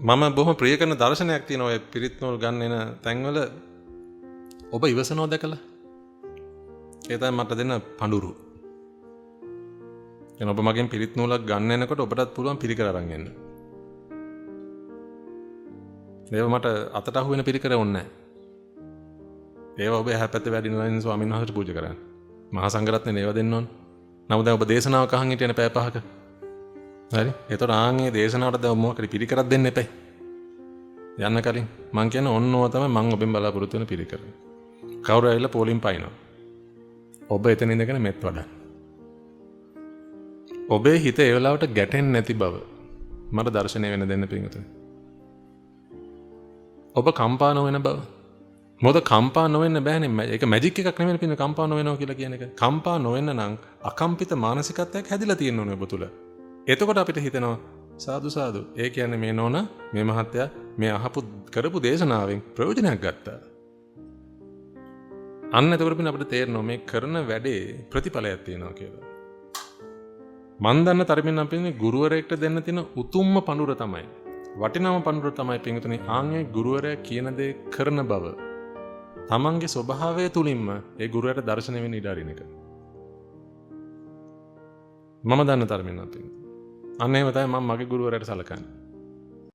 මම බොහොම ප්‍රිය කරන දර්ශනයක් තියෙනවා ඔය පිරිත් නූල් ගන්න එන තැන්වල ඔබ ඉවසනෝ දැකලා. ඒ තමයි මට දෙන පඳුරු. එන ඔබ මගෙන් පිරිත් නූලක් ගන්න එනකොට ඔබටත් පුළුවන් පිරිකර අරන් එන්න. ඒව මට අතට අහු වෙන පිරිකර ඕනේ නැහැ. ඒව ඔබ එහා පැත්තේ වැඩිනවා ඉන්න ස්වාමීන් වහන්සේට පූජා කරන්න. මහා සංඝරත්නය ඒව දෙන්න ඕන. නමුත් දැන් ඔබ දේශනාවක අහන් හිටියනේ පැය 5ක. හරි. ඒතර ආන්ගේ දේශනාවට දැන් මොකක්ද පිරිකරක් දෙන්න එපයි. යන්න කලින් මං කියන්නේ ඔන්නෝව තමයි මං ඔබෙන් බලාපොරොත්තු වෙන පිරිකර. කවුරු ඇවිල්ලා පොලින් පයින්නවා. ඔබ එතන ඉඳගෙන මෙත් වඩන්න. ඔබේ හිත ඒ වෙලාවට ගැටෙන්නේ නැති බව මට දර්ශනය වෙන දෙන්න පිංගුතුනි. ඔබ කම්පා නොවන බව. මොකද කම්පා නොවෙන්න බෑනේ. ඒක මැජික් එකක් නෙමෙයි පින්න කම්පා නොවෙනවා කියලා කියන එක. කම්පා නොවෙන්න නම් අකම්පිත මානසිකත්වයක් හැදිලා තියෙන්න ඕනේ ඔබ තුල. එතකොට අපිට හිතෙනවා සාදු සාදු. ඒ කියන්නේ මේ නෝන මේ මහත්තයා මේ අහපු කරපු දේශනාවෙන් ප්‍රයෝජනයක් ගත්තා. අන්න එතකොට පින්න අපිට තේරෙනවා මේ කරන වැඩේ ප්‍රතිඵලයක් තියෙනවා කියලා. මන් දන්න තරමින් අපි ගුරුවරයෙක්ට දෙන්න තියෙන උතුම්ම පඳුර තමයි. වටිනාම පඳුර තමයි පින්තුනි ආන්ගේ ගුරුවරයා කියන දේ කරන බව. තමන්ගේ ස්වභාවය තුලින්ම ඒ ගුරුවරයාට දර්ශනය වෙන්න ඉඩ අරින එක. මම දන්න තරමින් අපි. අන්න එහෙම තමයි මම මගේ ගුරුවරයාට සලකන්නේ.